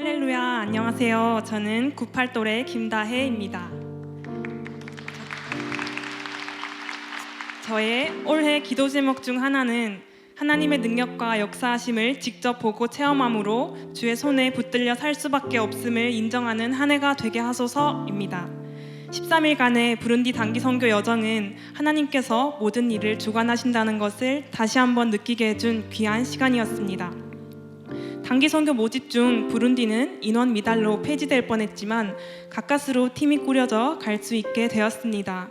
할렐루야, 안녕하세요. 저는 98돌의 김다혜입니다. 저의 올해 기도 제목 중 하나는 하나님의 능력과 역사하심을 직접 보고 체험함으로 주의 손에 붙들려 살 수밖에 없음을 인정하는 한 해가 되게 하소서입니다. 13일간의 부룬디 단기 선교 여정은 하나님께서 모든 일을 주관하신다는 것을 다시 한번 느끼게 해준 귀한 시간이었습니다. 단기 선교 모집 중 부룬디는 인원 미달로 폐지될 뻔했지만 가까스로 팀이 꾸려져 갈 수 있게 되었습니다.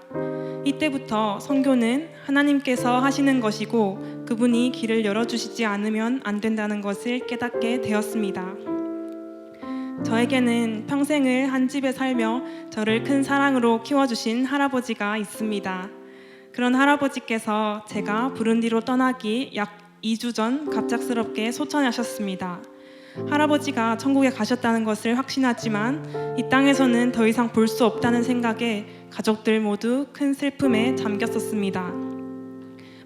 이때부터 선교는 하나님께서 하시는 것이고 그분이 길을 열어주시지 않으면 안 된다는 것을 깨닫게 되었습니다. 저에게는 평생을 한 집에 살며 저를 큰 사랑으로 키워주신 할아버지가 있습니다. 그런 할아버지께서 제가 부룬디로 떠나기 약 2주 전 갑작스럽게 소천하셨습니다. 할아버지가 천국에 가셨다는 것을 확신하지만 이 땅에서는 더 이상 볼 수 없다는 생각에 가족들 모두 큰 슬픔에 잠겼었습니다.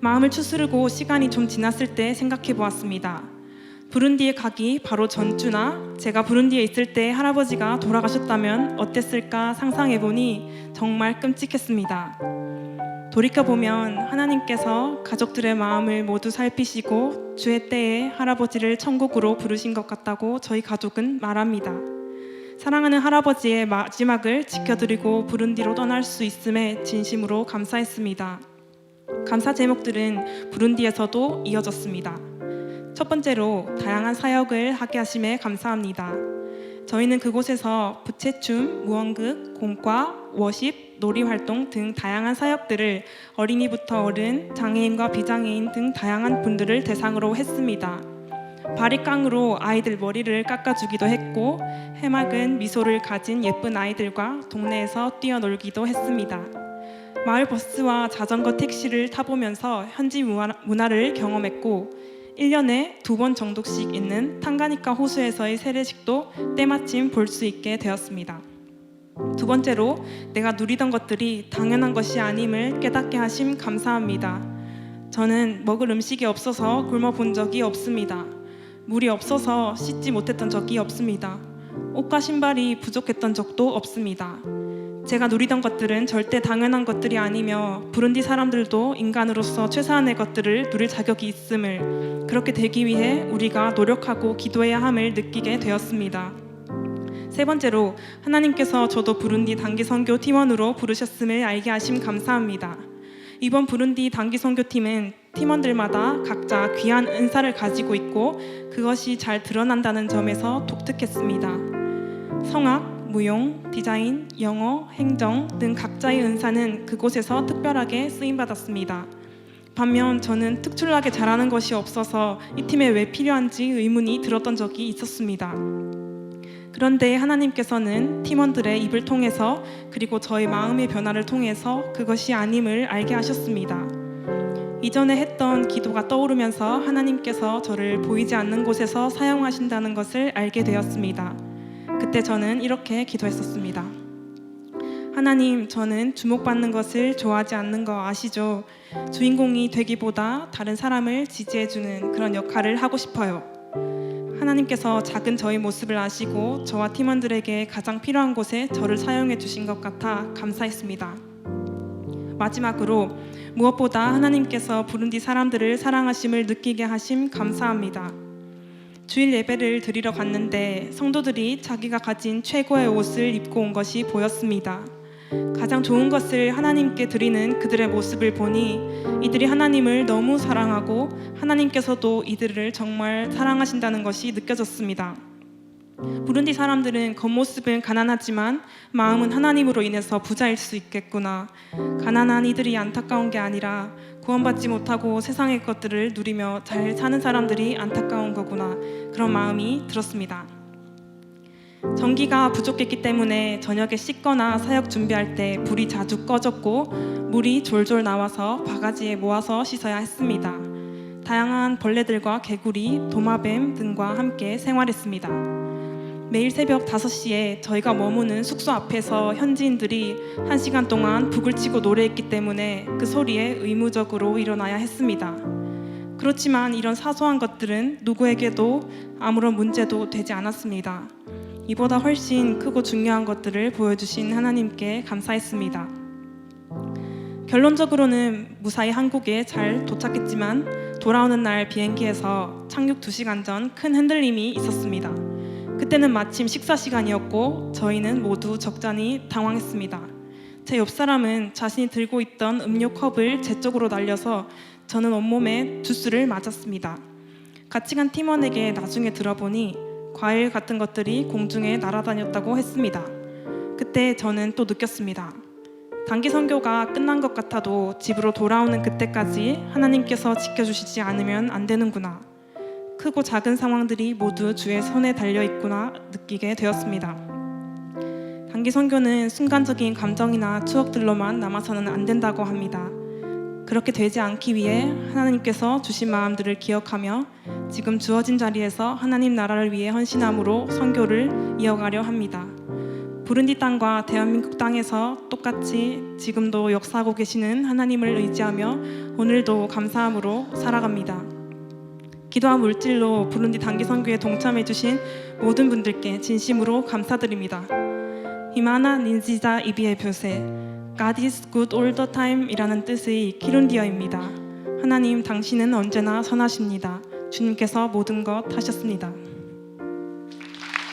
마음을 추스르고 시간이 좀 지났을 때 생각해 보았습니다. 부룬디에 가기 바로 전주나 제가 부룬디에 있을 때 할아버지가 돌아가셨다면 어땠을까 상상해 보니 정말 끔찍했습니다. 돌이켜보면 하나님께서 가족들의 마음을 모두 살피시고 주의 때에 할아버지를 천국으로 부르신 것 같다고 저희 가족은 말합니다. 사랑하는 할아버지의 마지막을 지켜드리고 부룬디로 떠날 수 있음에 진심으로 감사했습니다. 감사 제목들은 부룬디에서도 이어졌습니다. 첫 번째로 다양한 사역을 하게 하심에 감사합니다. 저희는 그곳에서 부채춤, 무언극, 공과, 워십, 놀이활동 등 다양한 사역들을 어린이부터 어른, 장애인과 비장애인 등 다양한 분들을 대상으로 했습니다. 바리깡으로 아이들 머리를 깎아주기도 했고 해맑은 미소를 가진 예쁜 아이들과 동네에서 뛰어놀기도 했습니다. 마을 버스와 자전거 택시를 타보면서 현지 문화를 경험했고 1년에 2번 정도씩 있는 탕가니카 호수에서의 세례식도 때마침 볼 수 있게 되었습니다. 두 번째로 내가 누리던 것들이 당연한 것이 아님을 깨닫게 하심 감사합니다. 저는 먹을 음식이 없어서 굶어 본 적이 없습니다. 물이 없어서 씻지 못했던 적이 없습니다. 옷과 신발이 부족했던 적도 없습니다. 제가 누리던 것들은 절대 당연한 것들이 아니며 부룬디 사람들도 인간으로서 최소한의 것들을 누릴 자격이 있음을, 그렇게 되기 위해 우리가 노력하고 기도해야 함을 느끼게 되었습니다. 세 번째로 하나님께서 저도 부룬디 단기 선교 팀원으로 부르셨음을 알게 하심 감사합니다. 이번 부룬디 단기 선교팀은 팀원들마다 각자 귀한 은사를 가지고 있고 그것이 잘 드러난다는 점에서 독특했습니다. 성악, 무용, 디자인, 영어, 행정 등 각자의 은사는 그곳에서 특별하게 쓰임받았습니다. 반면 저는 특출나게 잘하는 것이 없어서 이 팀에 왜 필요한지 의문이 들었던 적이 있었습니다. 그런데 하나님께서는 팀원들의 입을 통해서 그리고 저의 마음의 변화를 통해서 그것이 아님을 알게 하셨습니다. 이전에 했던 기도가 떠오르면서 하나님께서 저를 보이지 않는 곳에서 사용하신다는 것을 알게 되었습니다. 그때 저는 이렇게 기도했었습니다. 하나님, 저는 주목받는 것을 좋아하지 않는 거 아시죠? 주인공이 되기보다 다른 사람을 지지해주는 그런 역할을 하고 싶어요. 하나님께서 작은 저의 모습을 아시고 저와 팀원들에게 가장 필요한 곳에 저를 사용해 주신 것 같아 감사했습니다. 마지막으로 무엇보다 하나님께서 부룬디 사람들을 사랑하심을 느끼게 하심 감사합니다. 주일 예배를 드리러 갔는데 성도들이 자기가 가진 최고의 옷을 입고 온 것이 보였습니다. 가장 좋은 것을 하나님께 드리는 그들의 모습을 보니 이들이 하나님을 너무 사랑하고 하나님께서도 이들을 정말 사랑하신다는 것이 느껴졌습니다. 부룬디 사람들은 겉모습은 가난하지만 마음은 하나님으로 인해서 부자일 수 있겠구나. 가난한 이들이 안타까운 게 아니라 구원받지 못하고 세상의 것들을 누리며 잘 사는 사람들이 안타까운 거구나. 그런 마음이 들었습니다. 전기가 부족했기 때문에 저녁에 씻거나 사역 준비할 때 불이 자주 꺼졌고 물이 졸졸 나와서 바가지에 모아서 씻어야 했습니다. 다양한 벌레들과 개구리, 도마뱀 등과 함께 생활했습니다. 매일 새벽 5시에 저희가 머무는 숙소 앞에서 현지인들이 1시간 동안 북을 치고 노래했기 때문에 그 소리에 의무적으로 일어나야 했습니다. 그렇지만 이런 사소한 것들은 누구에게도 아무런 문제도 되지 않았습니다. 이보다 훨씬 크고 중요한 것들을 보여주신 하나님께 감사했습니다. 결론적으로는 무사히 한국에 잘 도착했지만 돌아오는 날 비행기에서 착륙 2시간 전 큰 흔들림이 있었습니다. 그때는 마침 식사 시간이었고 저희는 모두 적잖이 당황했습니다. 제 옆 사람은 자신이 들고 있던 음료 컵을 제 쪽으로 날려서 저는 온몸에 주스를 맞았습니다. 같이 간 팀원에게 나중에 들어보니 과일 같은 것들이 공중에 날아다녔다고 했습니다. 그때 저는 또 느꼈습니다. 단기 선교가 끝난 것 같아도 집으로 돌아오는 그때까지 하나님께서 지켜주시지 않으면 안 되는구나. 크고 작은 상황들이 모두 주의 손에 달려있구나 느끼게 되었습니다. 단기 선교는 순간적인 감정이나 추억들로만 남아서는 안 된다고 합니다. 그렇게 되지 않기 위해 하나님께서 주신 마음들을 기억하며 지금 주어진 자리에서 하나님 나라를 위해 헌신함으로 선교를 이어가려 합니다. 부룬디 땅과 대한민국 땅에서 똑같이 지금도 역사하고 계시는 하나님을 의지하며 오늘도 감사함으로 살아갑니다. 기도와 물질로 부룬디 단기 선교에 동참해 주신 모든 분들께 진심으로 감사드립니다. 히마나 닌지자 이비의 표세 God is good all the time 이라는 뜻의 키룬디어입니다. 하나님 당신은 언제나 선하십니다. 주님께서 모든 것 하셨습니다.